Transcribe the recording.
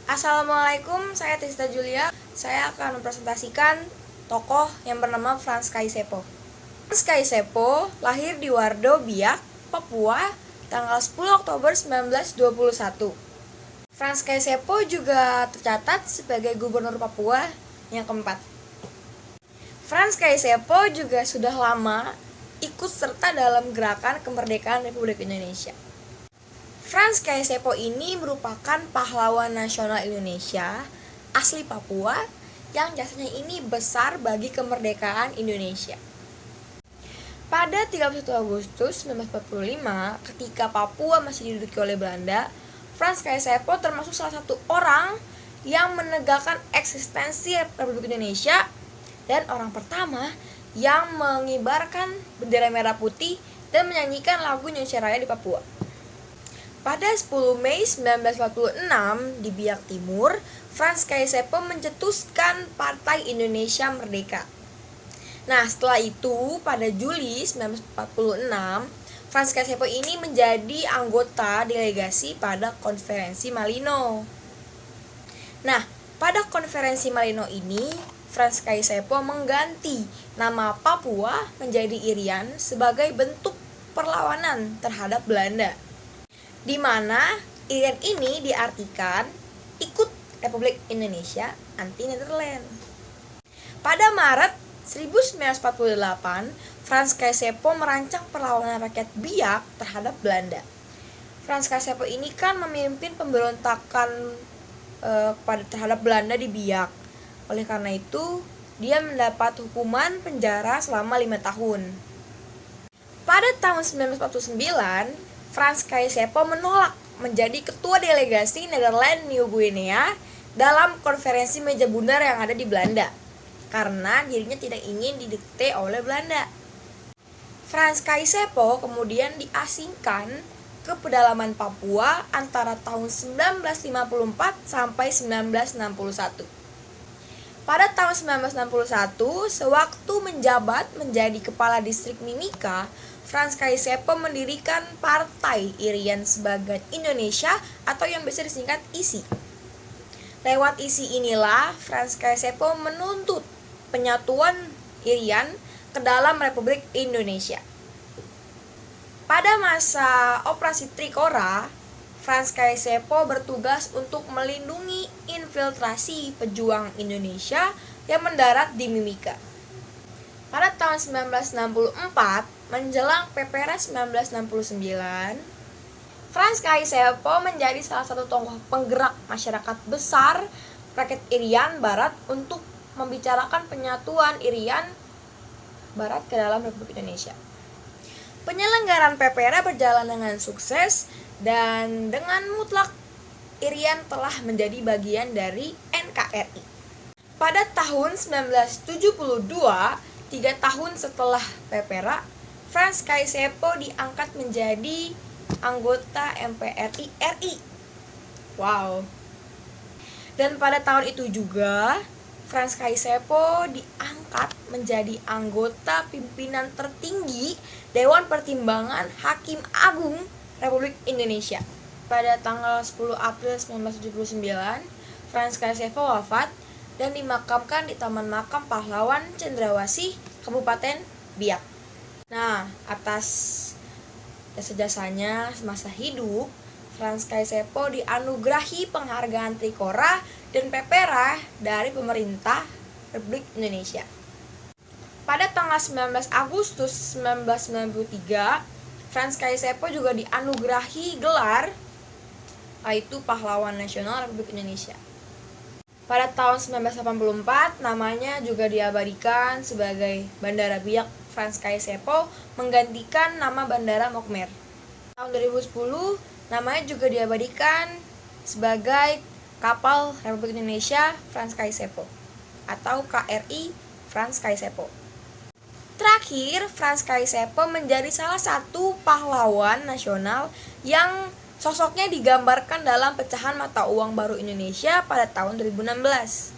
Assalamualaikum, saya Tista Julia. Saya akan mempresentasikan tokoh yang bernama Frans Kaisiepo. Frans Kaisiepo lahir di Wardo Biak, Papua, tanggal 10 Oktober 1921. Frans Kaisiepo juga tercatat sebagai gubernur Papua yang keempat. Frans Kaisiepo juga sudah lama ikut serta dalam gerakan kemerdekaan Republik Indonesia. Frans Kaisiepo ini merupakan pahlawan nasional Indonesia asli Papua yang jasanya ini besar bagi kemerdekaan Indonesia. Pada 31 Agustus 1945, ketika Papua masih diduduki oleh Belanda, Frans Kaisiepo termasuk salah satu orang yang menegakkan eksistensi Republik Indonesia dan orang pertama yang mengibarkan bendera merah putih dan menyanyikan lagu Indonesia Raya di Papua. Pada 10 Mei 1946 di Biak Timur, Frans Kaisiepo mencetuskan Partai Indonesia Merdeka. Nah, setelah itu pada Juli 1946, Frans Kaisiepo ini menjadi anggota delegasi pada Konferensi Malino. Nah, pada Konferensi Malino ini, Frans Kaisiepo mengganti nama Papua menjadi Irian sebagai bentuk perlawanan terhadap Belanda, di mana Irian ini diartikan ikut Republik Indonesia anti Nederland. Pada Maret 1948, Frans Kaisiepo merancang perlawanan rakyat Biak terhadap Belanda. Frans Kaisiepo ini kan memimpin pemberontakan terhadap Belanda di Biak. Oleh karena itu, dia mendapat hukuman penjara selama 5 tahun. Pada tahun 1949, Frans Kaisiepo menolak menjadi ketua delegasi Nederland New Guinea dalam konferensi meja bundar yang ada di Belanda karena dirinya tidak ingin didikte oleh Belanda. Frans Kaisiepo kemudian diasingkan ke pedalaman Papua antara tahun 1954 sampai 1961. Pada tahun 1961, sewaktu menjabat menjadi kepala distrik Mimika, Frans Kaisiepo mendirikan Partai Irian Sebagian Indonesia atau yang biasa disingkat ISI. Lewat ISI inilah Frans Kaisiepo menuntut penyatuan Irian ke dalam Republik Indonesia. Pada masa Operasi Trikora, Frans Kaisiepo bertugas untuk melindungi infiltrasi pejuang Indonesia yang mendarat di Mimika. Pada tahun 1964, menjelang PPRS 1969, Frans Kaisiepo menjadi salah satu tokoh penggerak masyarakat besar rakyat Irian Barat untuk membicarakan penyatuan Irian Barat ke dalam Republik Indonesia. Penyelenggaraan PPRS berjalan dengan sukses dan dengan mutlak Irian telah menjadi bagian dari NKRI. Pada tahun 1972, 3 tahun setelah PPRA, Frans Kaisiepo diangkat menjadi anggota MPRI RI. Wow. Dan pada tahun itu juga, Frans Kaisiepo diangkat menjadi anggota pimpinan tertinggi Dewan Pertimbangan Hakim Agung Republik Indonesia. Pada tanggal 10 April 1979, Frans Kaisiepo wafat dan dimakamkan di Taman Makam Pahlawan Cendrawasih, Kabupaten Biak. Nah, atas jasa-jasanya semasa hidup, Frans Kaisiepo dianugerahi penghargaan Trikora dan PPRA dari pemerintah Republik Indonesia. Pada tanggal 19 Agustus 1993, Frans Kaisiepo juga dianugerahi gelar yaitu Pahlawan Nasional Republik Indonesia. Pada tahun 1984, namanya juga diabadikan sebagai Bandara Biak Frans Kaisiepo menggantikan nama Bandara Mokmer. Tahun 2010, namanya juga diabadikan sebagai Kapal Republik Indonesia Frans Kaisiepo atau KRI Frans Kaisiepo. Terakhir, Frans Kaisiepo menjadi salah satu pahlawan nasional yang sosoknya digambarkan dalam pecahan mata uang baru Indonesia pada tahun 2016.